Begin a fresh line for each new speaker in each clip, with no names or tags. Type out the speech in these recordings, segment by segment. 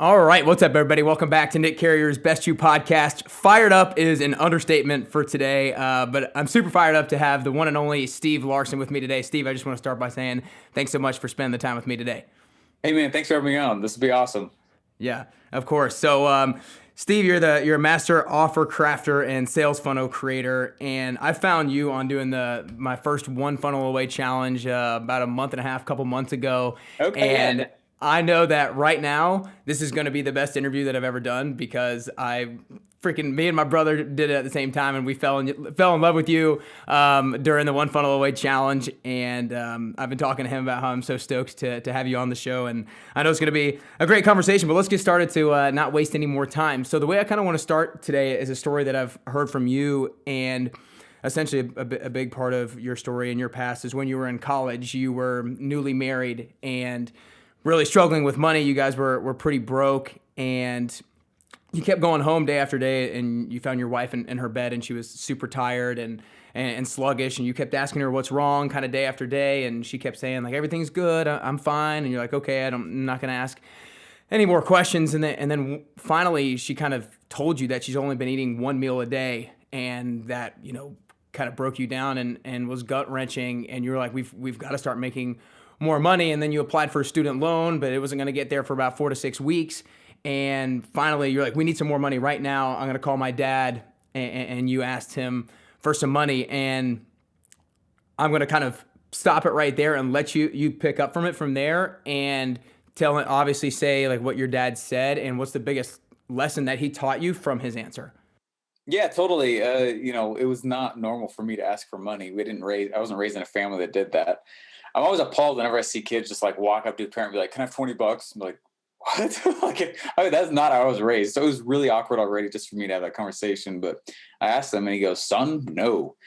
All right, what's up, everybody? Welcome back to Nick Carrier's Best You podcast. Fired up is an understatement for today, but I'm super fired up to have the one and only Steve Larsen with me today. Steve, I just want to start by saying thanks so much for spending the time with me today.
Hey man, thanks for having me on. This will be awesome.
Yeah, of course. So, Steve, you're a master offer crafter and sales funnel creator, and I found you on doing my first one funnel away challenge about a month and a half, couple months ago,
Okay,
and
yeah.
I know that right now this is going to be the best interview that I've ever done because me and my brother did it at the same time, and we fell in love with you during the one funnel away challenge. And I've been talking to him about how I'm so stoked to have you on the show, and I know it's going to be a great conversation. But let's get started to not waste any more time. So the way I kind of want to start today is a story that I've heard from you, and essentially a big part of your story and your past is when you were in college. You were newly married and really struggling with money. You guys were pretty broke, and you kept going home day after day, and you found your wife in her bed, and she was super tired and sluggish, and you kept asking her what's wrong kind of day after day, and she kept saying like, everything's good, I'm fine. And you're like, okay, I'm not gonna ask any more questions. And then finally she kind of told you that she's only been eating one meal a day, and that, kind of broke you down and was gut wrenching. And you were like, we've got to start making more money. And then you applied for a student loan, but it wasn't going to get there for about 4 to 6 weeks. And finally you're like, we need some more money right now. I'm going to call my dad. And you asked him for some money. And I'm going to kind of stop it right there and let you pick up from it from there, and obviously say like what your dad said and what's the biggest lesson that he taught you from his answer.
Yeah, totally. It was not normal for me to ask for money. I wasn't raised in a family that did that. I'm always appalled whenever I see kids just like walk up to a parent and be like, "Can I have $20?" I'm like, what? That's not how I was raised. So it was really awkward already just for me to have that conversation. But I asked him and he goes, "Son, no,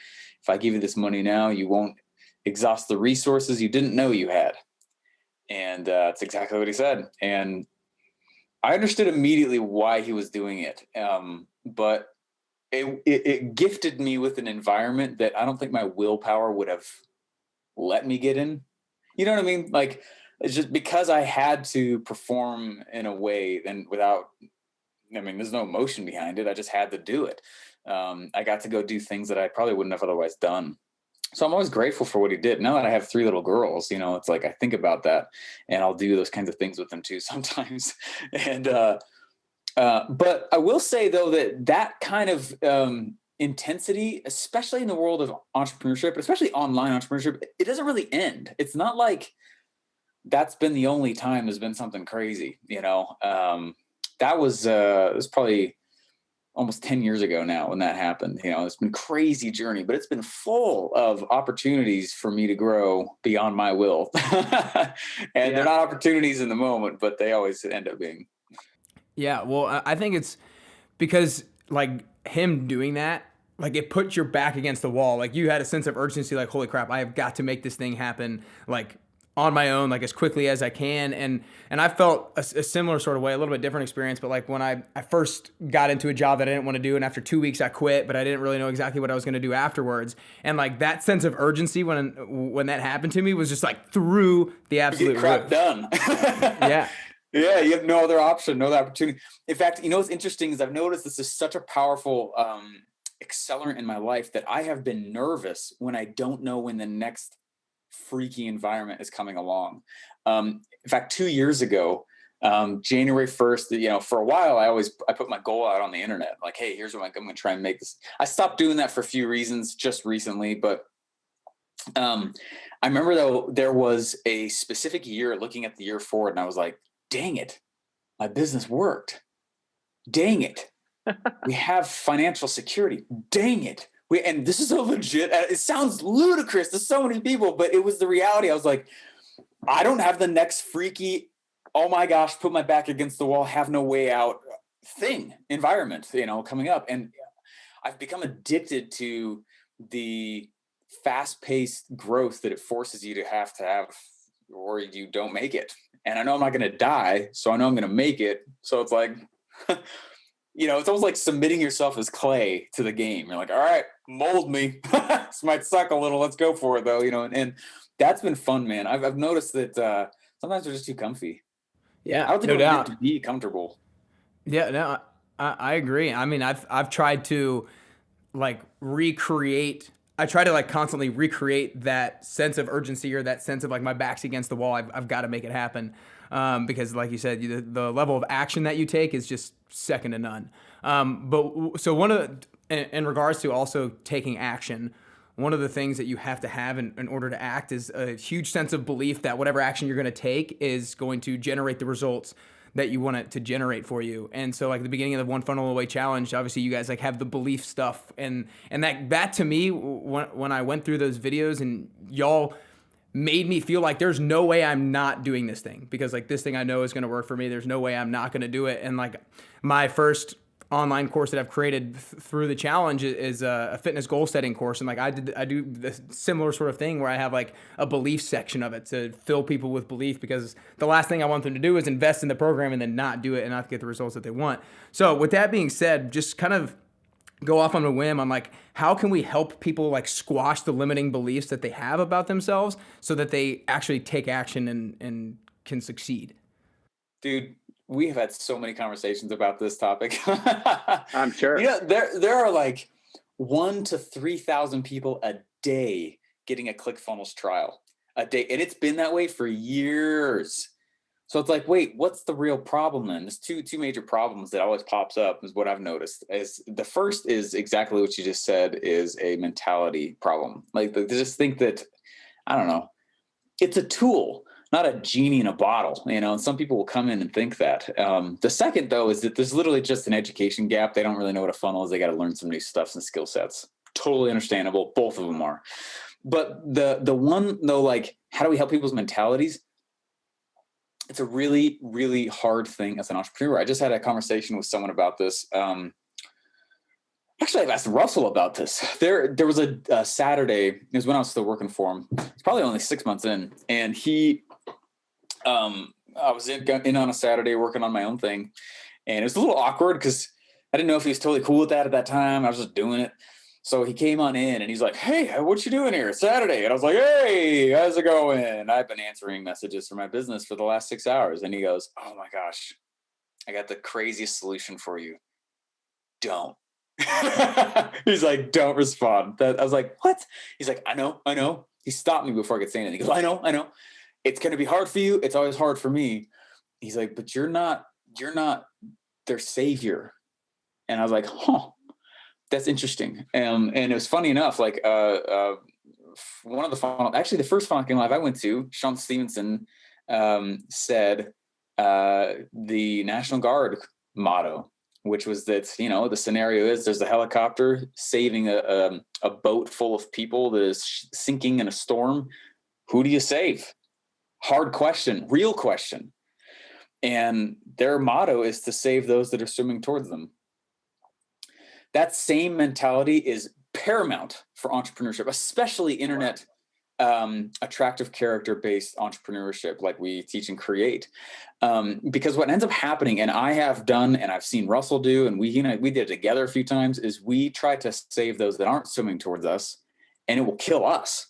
if I give you this money now, you won't exhaust the resources you didn't know you had." And that's exactly what he said. And I understood immediately why he was doing it. But it gifted me with an environment that I don't think my willpower would have let me get in. You know what I mean? Like, it's just because I had to perform in a way and there's no emotion behind it. I just had to do it. I got to go do things that I probably wouldn't have otherwise done. So I'm always grateful for what he did. Now that I have 3 little girls, it's like I think about that, and I'll do those kinds of things with them too sometimes. And but I will say though that kind of intensity, especially in the world of entrepreneurship, especially online entrepreneurship, it doesn't really end. It's not like that's been the only time there's been something crazy. That was it was probably almost 10 years ago now when that happened. It's been a crazy journey, but it's been full of opportunities for me to grow beyond my will. And they're not opportunities in the moment, but they always end up being.
Yeah, well, I think it's because like him doing that, like it put your back against the wall. Like you had a sense of urgency, like, holy crap, I have got to make this thing happen, like on my own, like as quickly as I can. And I felt a similar sort of way, a little bit different experience. But like when I first got into a job that I didn't want to do, and after 2 weeks I quit, but I didn't really know exactly what I was going to do afterwards. And like that sense of urgency when that happened to me was just like through the absolute
Get crap
roof.
done.
Yeah.
Yeah, you have no other option, no other opportunity. In fact, what's interesting is I've noticed this is such a powerful accelerant in my life that I have been nervous when I don't know when the next freaky environment is coming along. In fact, 2 years ago, January 1st, for a while, I put my goal out on the internet. Like, hey, here's what I'm going to try and make this. I stopped doing that for a few reasons just recently, but I remember though there was a specific year looking at the year forward, and I was like, dang it, my business worked. Dang it. We have financial security. Dang it. And this is a legit, it sounds ludicrous to so many people, but it was the reality. I was like, I don't have the next freaky, oh my gosh, put my back against the wall, have no way out environment, coming up. And I've become addicted to the fast-paced growth that it forces you to have, or you don't make it. And I know I'm not going to die, so I know I'm going to make it. So it's like, it's almost like submitting yourself as clay to the game. You're like, all right, mold me. This might suck a little. Let's go for it though. And that's been fun, man. I've noticed that sometimes they're just too comfy. I
Yeah,
don't think
no
we're meant
doubt.
to be comfortable.
Yeah, no, I agree. I mean, I've tried to like recreate. I try to like constantly recreate that sense of urgency or that sense of like my back's against the wall. I've got to make it happen, because like you said, the level of action that you take is just second to none. But so one of in regards to also taking action, one of the things that you have to have in order to act is a huge sense of belief that whatever action you're going to take is going to generate the results that you want it to generate for you. And so like the beginning of the one funnel away challenge, obviously you guys like have the belief stuff, and that to me, when I went through those videos and y'all made me feel like there's no way I'm not doing this thing, because like this thing I know is going to work for me. There's no way I'm not going to do it. And like my first online course that I've created through the challenge is a fitness goal setting course, and like I do this similar sort of thing where I have like a belief section of it to fill people with belief, because the last thing I want them to do is invest in the program and then not do it and not get the results that they want. So with that being said, just kind of go off on a whim on like how can we help people like squash the limiting beliefs that they have about themselves so that they actually take action and can succeed.
Dude, we have had so many conversations about this topic.
I'm sure.
There are like 1,000 to 3,000 people a day getting a ClickFunnels trial a day, and it's been that way for years. So it's like, wait, what's the real problem then? There's two major problems that always pops up is what I've noticed. Is the first is exactly what you just said, is a mentality problem. Like they just think that, I don't know, it's a tool, not a genie in a bottle, and some people will come in and think that. The second, though, is that there's literally just an education gap. They don't really know what a funnel is. They got to learn some new stuff and skill sets. Totally understandable. Both of them are. But the one, though, like, how do we help people's mentalities? It's a really, really hard thing as an entrepreneur. I just had a conversation with someone about this. Actually, I've asked Russell about this. There was a Saturday. It was when I was still working for him. It's probably only 6 months in, and I was in on a Saturday working on my own thing, and it was a little awkward because I didn't know if he was totally cool with that at that time. I was just doing it. So he came on in and he's like, "Hey, what you doing here? It's Saturday." And I was like, "Hey, how's it going? I've been answering messages for my business for the last 6 hours." And he goes, "Oh my gosh, I got the craziest solution for you. Don't." He's like, "Don't respond." I was like, "What?" He's like, I know. He stopped me before I could say anything. He goes, I know. It's going to be hard for you. It's always hard for me. He's like, "But you're not their savior." And I was like, "Huh, that's interesting." And it was funny enough, like, one of the actually the first funnel live I went to, Sean Stevenson, said, the National Guard motto, which was that, the scenario is there's a helicopter saving a boat full of people that is sinking in a storm. Who do you save? Hard question, real question. And their motto is to save those that are swimming towards them. That same mentality is paramount for entrepreneurship, especially internet attractive character-based entrepreneurship like we teach and create. Because what ends up happening, and I have done, and I've seen Russell do, and we did it together a few times, is we try to save those that aren't swimming towards us, and it will kill us.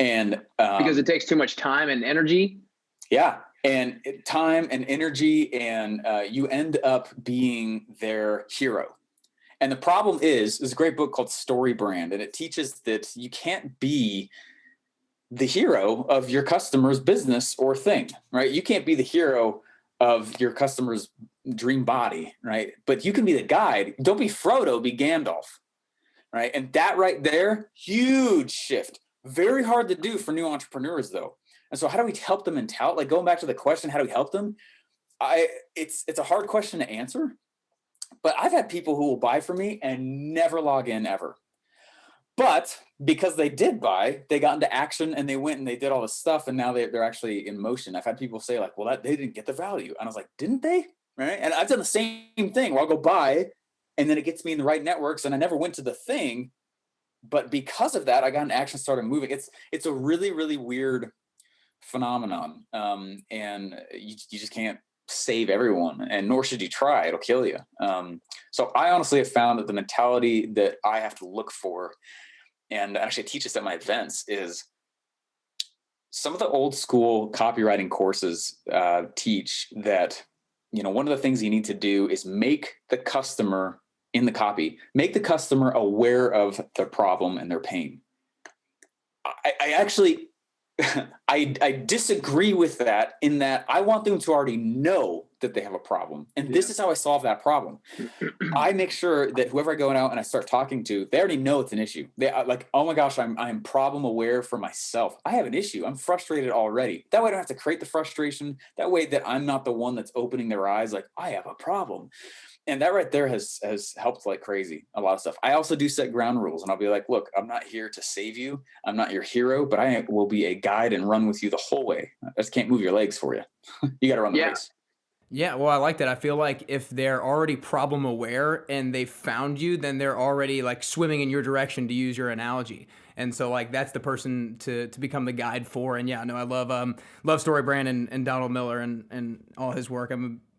And
because it takes too much time and energy.
Yeah, and time and energy, and you end up being their hero. And the problem is, there's a great book called Story Brand, and it teaches that you can't be the hero of your customer's business or thing, right? You can't be the hero of your customer's dream body, right? But you can be the guide. Don't be Frodo, be Gandalf, right? And that right there, huge shift. Very hard to do for new entrepreneurs, though. And so how do we help them like going back to the question, how do we help them? It's a hard question to answer, but I've had people who will buy from me and never log in ever. But because they did buy, they got into action and they went and they did all this stuff, and now they're actually in motion. I've had people say like, "Well, they didn't get the value," and I was like, "Didn't they?" Right? And I've done the same thing where I'll go buy, and then it gets me in the right networks, and I never went to the thing, but because of that, I got into action, started moving. It's a really, really weird phenomenon, and you just can't save everyone, and nor should you try. It'll kill you. So I honestly have found that the mentality that I have to look for, and actually teach us at my events, is some of the old school copywriting courses teach that, one of the things you need to do is make the customer in the copy, make the customer aware of their problem and their pain. I actually, I disagree with that, in that I want them to already know that they have a problem. And this is how I solve that problem. I make sure that whoever I go out and I start talking to, they already know it's an issue. They are like, oh my gosh, I'm problem aware for myself. I have an issue. I'm frustrated already. That way I don't have to create the frustration. That way that I'm not the one that's opening their eyes like, I have a problem. And that right there has helped like crazy, a lot of stuff. I also do set ground rules, and I'll be like, look, I'm not here to save you. I'm not your hero, but I will be a guide and run with you the whole way. I just can't move your legs for you. You got to run the race.
Yeah, well, I like that. I feel like if they're already problem aware and they found you, then they're already like swimming in your direction, to use your analogy. And so like that's the person to become the guide for. And yeah, no, I love Story Brand and Donald Miller and all his work.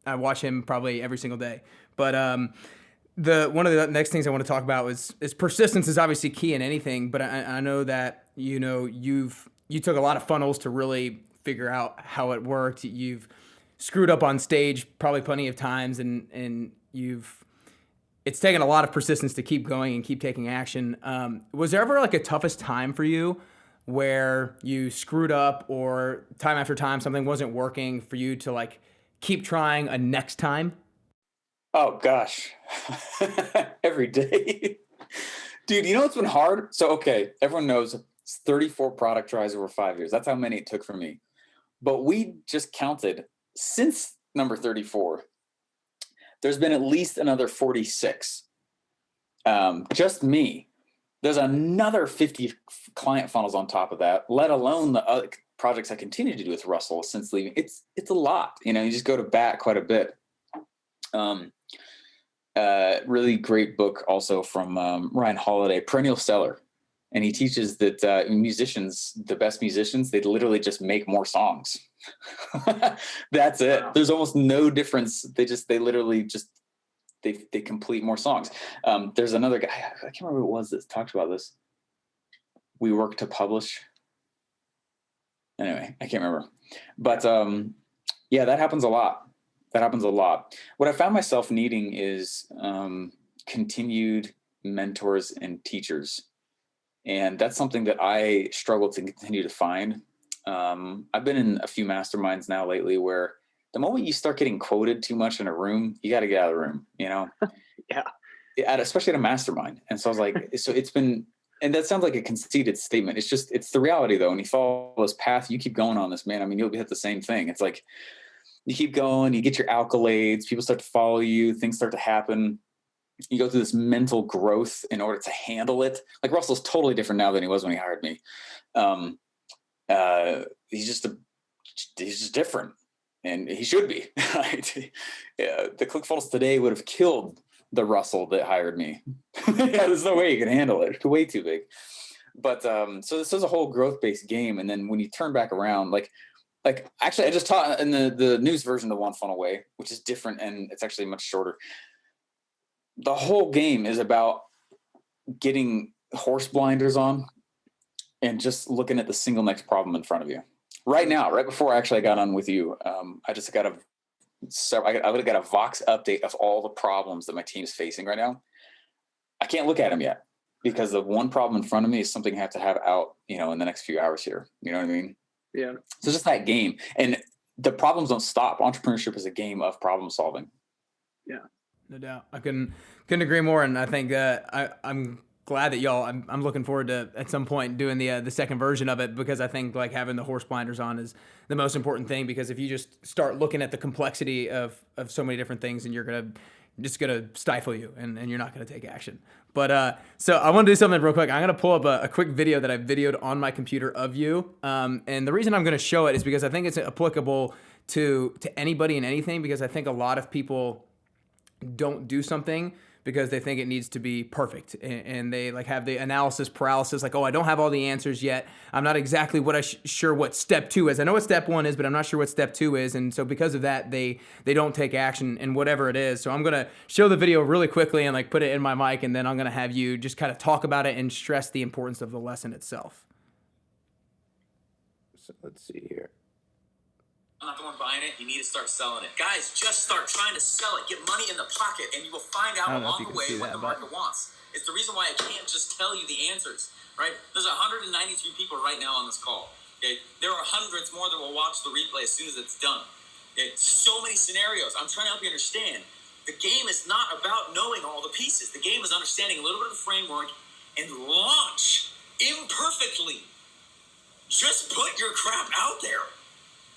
I watch him probably every single day. But one of the next things I want to talk about is persistence is obviously key in anything. But I know that you took a lot of funnels to really figure out how it worked. You've screwed up on stage probably plenty of times, and it's taken a lot of persistence to keep going and keep taking action. Was there ever like a toughest time for you where you screwed up, or time after time something wasn't working for you to like keep trying a next time?
Oh gosh, every day. Dude, what's been hard? So, okay, everyone knows it's 34 product tries over 5 years. That's how many it took for me. But we just counted, since number 34, there's been at least another 46. Just me. There's another 50 client funnels on top of that, let alone the other projects I continue to do with Russell since leaving. It's a lot. You just go to bat quite a bit. Really great book also from Ryan Holiday, Perennial Seller. And he teaches that musicians, the best musicians, they literally just make more songs. That's it. Wow. There's almost no difference. They literally just complete more songs. There's another guy, I can't remember who it was that talked about this. We work to publish. Anyway, I can't remember. But yeah, that happens a lot. What I found myself needing is continued mentors and teachers. And that's something that I struggle to continue to find. I've been in a few masterminds now lately where the moment you start getting quoted too much in a room, you got to get out of the room,
Yeah.
Especially at a mastermind. And so I was like, so it's been, and that sounds like a conceited statement. It's the reality though. When you follow this path, you keep going on this, man. I mean, you'll hit the same thing. It's like, you keep going, you get your accolades, people start to follow you, things start to happen. You go through this mental growth in order to handle it. Like Russell's totally different now than he was when he hired me. He's just different, and he should be. Right? Yeah, the ClickFunnels today would have killed the Russell that hired me. Yeah, there's no way you can handle it. It's way too big. But so this is a whole growth-based game. And then when you turn back around, like actually I just taught in the news version of One Funnel Way, which is different, and it's actually much shorter. The whole game is about getting horse blinders on and just looking at the single next problem in front of you. Right now, right before I got on with you, I just got I would have got a Vox update of all the problems that my team is facing right now. I can't look at them yet because the one problem in front of me is something I have to have out, in the next few hours here. You know what I mean?
Yeah.
So just that game, and the problems don't stop. Entrepreneurship is a game of problem solving.
Yeah, no doubt. I couldn't agree more. And I think I'm glad that I'm looking forward to at some point doing the second version of it, because I think like having the horse blinders on is the most important thing, because if you just start looking at the complexity of so many different things, and just gonna stifle you, and you're not gonna take action. But so I want to do something real quick. I'm gonna pull up a quick video that I videoed on my computer of you, and the reason I'm gonna show it is because I think it's applicable to anybody and anything, because I think a lot of people don't do something because they think it needs to be perfect, and they like have the analysis paralysis, like, oh, I don't have all the answers yet. I'm not exactly sure what step 2 is. I know what step 1 is, but I'm not sure what step 2 is. And so because of that, they don't take action in whatever it is. So I'm going to show the video really quickly and like put it in my mic, and then I'm going to have you just kind of talk about it and stress the importance of the lesson itself. So let's see here.
I'm not the one buying it. You need to start selling it. Guys, just start trying to sell it. Get money in the pocket, and you will find out along the way what the market wants. It's the reason why I can't just tell you the answers, right? There's 193 people right now on this call. Okay, there are hundreds more that will watch the replay as soon as it's done. Okay, so many scenarios. I'm trying to help you understand. The game is not about knowing all the pieces. The game is understanding a little bit of the framework and launch imperfectly. Just put your crap out there.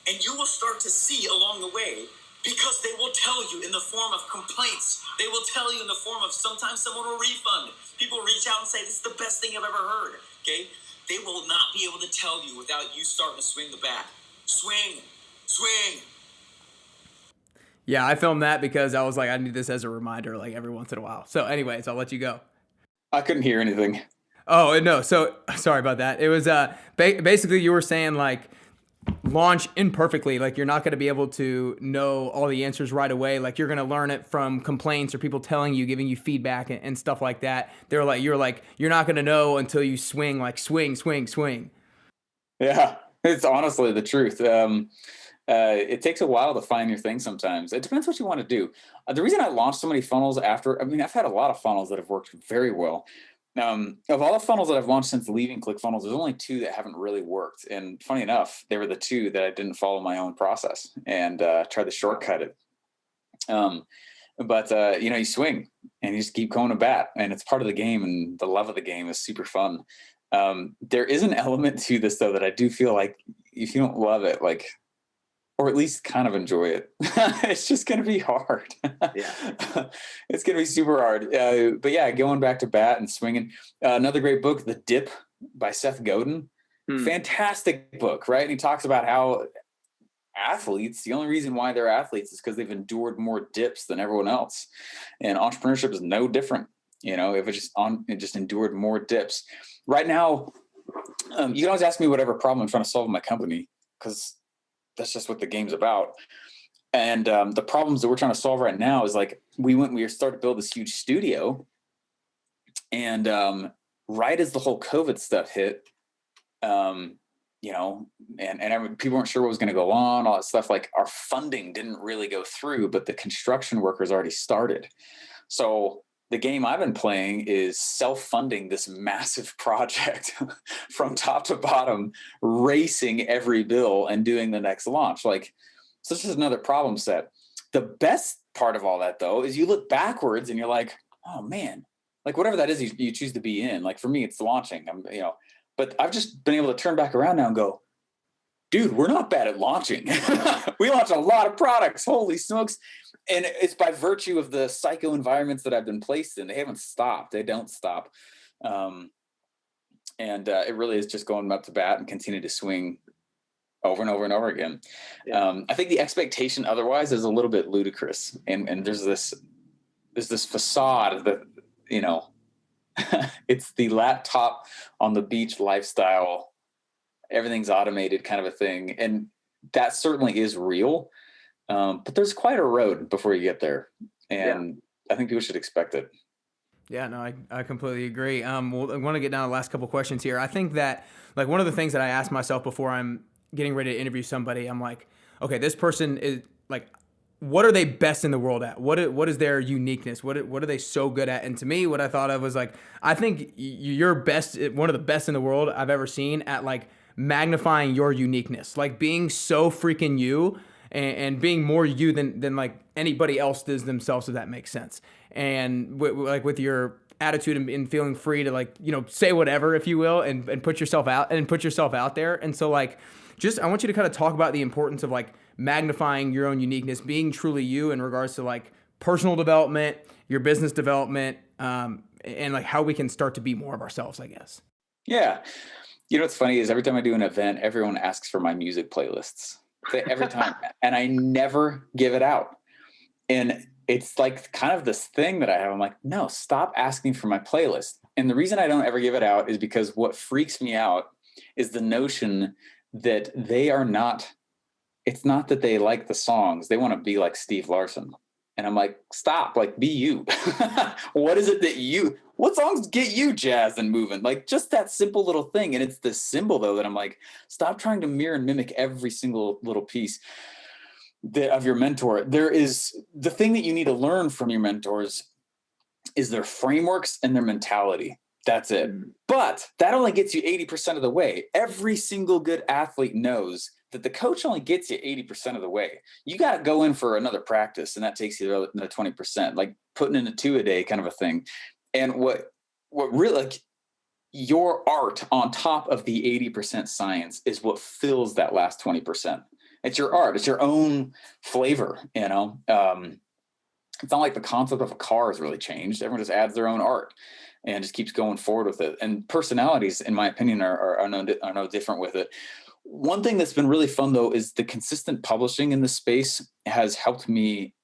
And you will start to see along the way, because they will tell you in the form of complaints. They will tell you in the form of sometimes someone will refund. People reach out and say, this is the best thing I've ever heard. Okay? They will not be able to tell you without you starting to swing the bat. Swing. Swing.
Yeah, I filmed that because I was like, I need this as a reminder, like every once in a while. So anyways, I'll let you go.
I couldn't hear anything.
Oh, no. So sorry about that. It was basically you were saying like, launch imperfectly. Like you're not going to be able to know all the answers right away. Like you're going to learn it from complaints or people telling you, giving you feedback and stuff like that. You're not going to know until you swing, like swing.
Yeah, it's honestly the truth. It takes a while to find your thing sometimes. It depends what you want to do. The reason I launched so many funnels I've had a lot of funnels that have worked very well. Of all the funnels that I've launched since leaving ClickFunnels, there's only 2 that haven't really worked. And funny enough, they were the 2 that I didn't follow my own process and tried to shortcut it. You swing and you just keep going to bat, and it's part of the game, and the love of the game is super fun. There is an element to this though that I do feel like if you don't love it, like, or at least kind of enjoy it, it's just going to be hard.
Yeah.
It's going to be super hard. But yeah, going back to bat and swinging. Another great book, The Dip by Seth Godin. Fantastic book, right? And he talks about how athletes, the only reason why they're athletes is because they've endured more dips than everyone else. And entrepreneurship is no different. If it just endured more dips. Right now, you can always ask me whatever problem I'm trying to solve in my company, because that's just what the game's about. And the problems that we're trying to solve right now is like we started to build this huge studio, and right as the whole COVID stuff hit, and people weren't sure what was going to go on, all that stuff. Like our funding didn't really go through, but the construction workers already started. So the game I've been playing is self-funding this massive project from top to bottom, racing every bill and doing the next launch. Like, so this is another problem set. The best part of all that though, is you look backwards and you're like, oh man, like whatever that is you choose to be in. Like for me, it's launching. But I've just been able to turn back around now and go, dude, we're not bad at launching. We launch a lot of products. Holy smokes. And it's by virtue of the psycho environments that I've been placed in. They haven't stopped. They don't stop. It really is just going up to bat and continue to swing over and over and over again. Yeah. I think the expectation otherwise is a little bit ludicrous. And there's this facade that, it's the laptop on the beach lifestyle, everything's automated kind of a thing. And that certainly is real. But there's quite a road before you get there. And I think people should expect it.
Yeah, no, I completely agree. I want to get down to the last couple questions here. I think that like one of the things that I ask myself before I'm getting ready to interview somebody, I'm like, okay, this person is like, what are they best in the world at? What is their uniqueness? What are they so good at? And to me, what I thought of was like, I think you're one of the best in the world I've ever seen at like magnifying your uniqueness, like being so freaking you and being more you than like anybody else does themselves, if that makes sense. And with your attitude and feeling free to like, say whatever, if you will, and put yourself out there. And so like, I want you to kind of talk about the importance of like magnifying your own uniqueness, being truly you in regards to like personal development, your business development, and like how we can start to be more of ourselves, I guess.
Yeah. What's funny is every time I do an event, everyone asks for my music playlists. Every time. And I never give it out. And it's like kind of this thing that I have. I'm like, no, stop asking for my playlist. And the reason I don't ever give it out is because what freaks me out is the notion that it's not that they like the songs. They want to be like Steve Larsen. And I'm like, stop, like be you. What is it that what songs get you jazzed and moving? Like just that simple little thing. And it's the symbol though that I'm like, stop trying to mirror and mimic every single little piece of your mentor. There is the thing that you need to learn from your mentors is their frameworks and their mentality. That's it. But that only gets you 80% of the way. Every single good athlete knows that the coach only gets you 80% of the way. You got to go in for another practice, and that takes you another 20%, like putting in a 2 a day kind of a thing. And what really, like, your art on top of the 80% science is what fills that last 20%. It's your art. It's your own flavor, you know? It's not like the concept of a car has really changed. Everyone just adds their own art and just keeps going forward with it. And personalities, in my opinion, are no different with it. One thing that's been really fun, though, is the consistent publishing in this space has helped me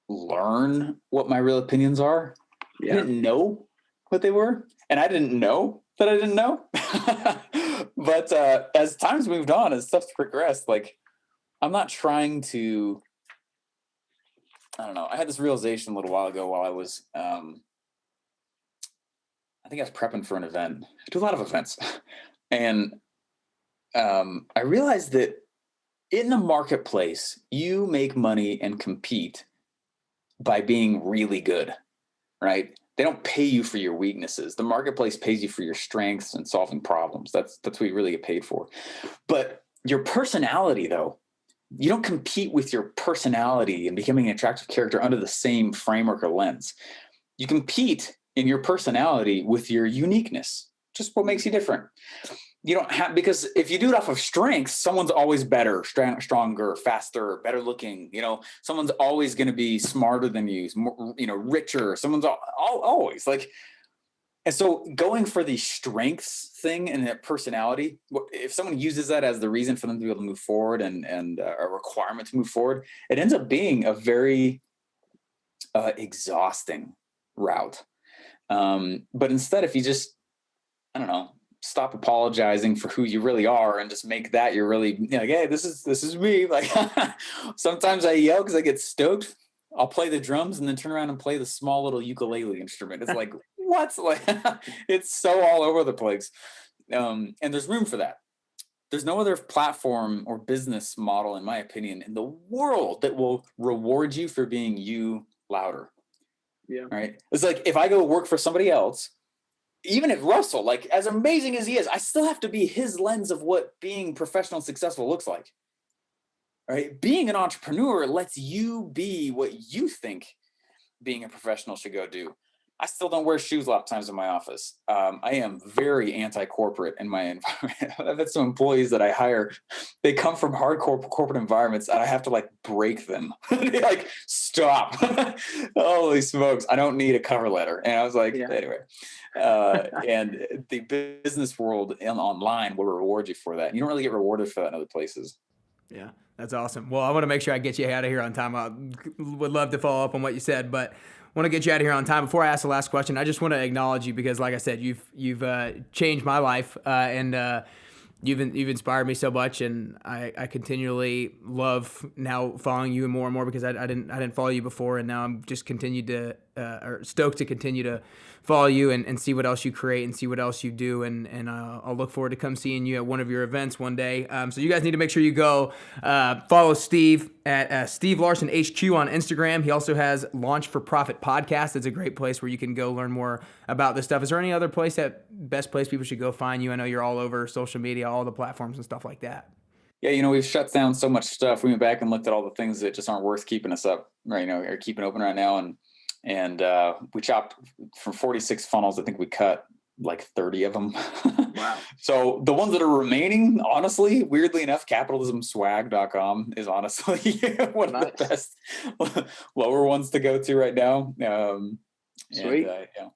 learn what my real opinions are. Yeah. I didn't know what they were, and I didn't know that I didn't know. But as time's moved on, as stuff's progressed, like, I'm not trying to, I don't know. I had this realization a little while ago while I was, I think I was prepping for an event. I do a lot of events. And I realized that in the marketplace, you make money and compete by being really good, right? They don't pay you for your weaknesses. The marketplace pays you for your strengths and solving problems. That's what you really get paid for. But your personality, though, you don't compete with your personality and becoming an attractive character under the same framework or lens. You compete in your personality with your uniqueness, just what makes you different. You don't have, because if you do it off of strengths, someone's always better, stronger, faster, better looking. You know, someone's always going to be smarter than you, more, you know, richer. Someone's always like. And so going for the strengths thing and that personality, if someone uses that as the reason for them to be able to move forward and a requirement to move forward, it ends up being a very exhausting route. But instead, if you just, I don't know, stop apologizing for who you really are and just make that you're really, you know, like, hey, this is me. Like sometimes I yell because I get stoked. I'll play the drums and then turn around and play the small little ukulele instrument. It's like, what? Like, it's so all over the place. And there's room for that. There's no other platform or business model, in my opinion, in the world that will reward you for being you louder. Yeah. Right. It's like if I go work for somebody else, even if Russell, like as amazing as he is, I still have to be his lens of what being professional and successful looks like. Right? Being an entrepreneur lets you be what you think being a professional should go do. I still don't wear shoes a lot of times in my office. I am very anti-corporate in my environment. I've had some employees that I hire. They come from hardcore corporate environments and I have to like break them. They like, stop. Holy smokes. I don't need a cover letter. And I was like, anyway. And the business world and online will reward you for that. You don't really get rewarded for that in other places.
Yeah, that's awesome. Well, I want to make sure I get you out of here on time. I would love to follow up on what you said, but I want to get you out of here on time. Before I ask the last question, I just want to acknowledge you because, like I said, you've changed my life and you've inspired me so much, and I continually love now following you more and more because I didn't follow you before, and now I'm just stoked to continue to follow you and see what else you create and see what else you do, and I'll look forward to come seeing you at one of your events one day. So you guys need to make sure you go follow Steve at Steve Larsen HQ on Instagram. He also has Launch for Profit podcast. It's a great place where you can go learn more about this stuff. Is there any other best place people should go find you? I know you're all over social media, all the platforms and stuff like that.
Yeah, you know, we've shut down so much stuff. We went back and looked at all the things that just aren't worth keeping us up right now, or keeping open right now. And we chopped from 46 funnels. I think we cut like 30 of them. Wow. So the ones that are remaining, honestly, weirdly enough, capitalismswag.com is honestly one of the best lower ones to go to right now.
Sweet.
Yeah.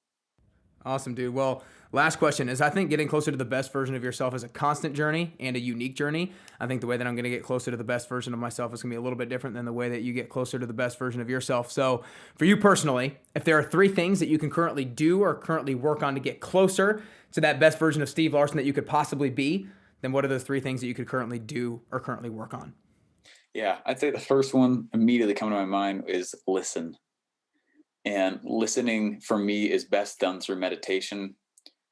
Awesome, dude. Well, last question is, I think getting closer to the best version of yourself is a constant journey and a unique journey. I think the way that I'm going to get closer to the best version of myself is going to be a little bit different than the way that you get closer to the best version of yourself. So for you personally, if there are 3 things that you can currently do or currently work on to get closer to that best version of Steve Larsen that you could possibly be, then what are the 3 things that you could currently do or currently work on?
Yeah, I'd say the first one immediately coming to my mind is listen. And listening for me is best done through meditation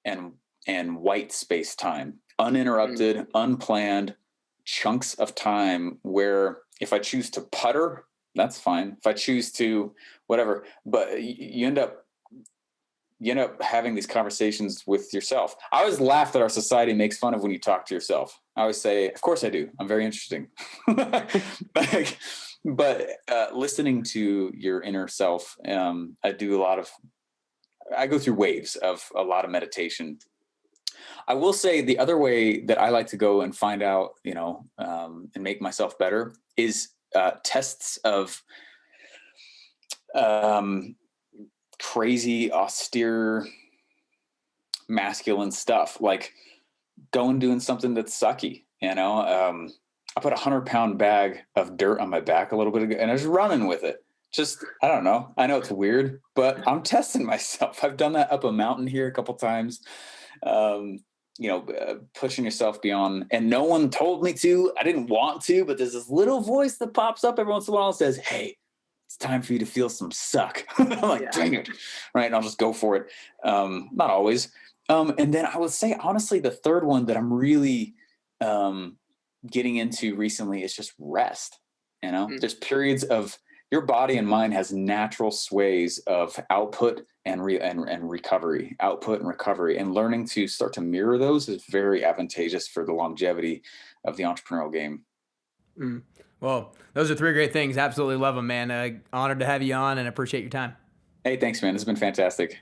and white space time, uninterrupted, unplanned chunks of time where if I choose to putter, that's fine. If I choose to whatever, but you end up having these conversations with yourself. I always laugh that our society makes fun of when you talk to yourself. I always say, of course I do. I'm very interesting. But listening to your inner self, I go through waves of a lot of meditation. I will say the other way that I like to go and find out, and make myself better is tests of crazy, austere, masculine stuff, like doing something that's sucky. I put 100-pound bag of dirt on my back a little bit ago, and I was running with it. Just, I don't know. I know it's weird, but I'm testing myself. I've done that up a mountain here a couple times. Pushing yourself beyond, and no one told me to. I didn't want to, but there's this little voice that pops up every once in a while and says, "Hey, it's time for you to feel some suck." I'm like, dang it. Right. And I'll just go for it. Not always. And then I would say, honestly, the third one that I'm really getting into recently is just rest. There's periods of your body and mind has natural sways of output and recovery, output and recovery, and learning to start to mirror those is very advantageous for the longevity of the entrepreneurial game.
Well, those are 3 great things. Absolutely love them, man. Honored to have you on and appreciate your time.
Hey, thanks, man. This has been fantastic.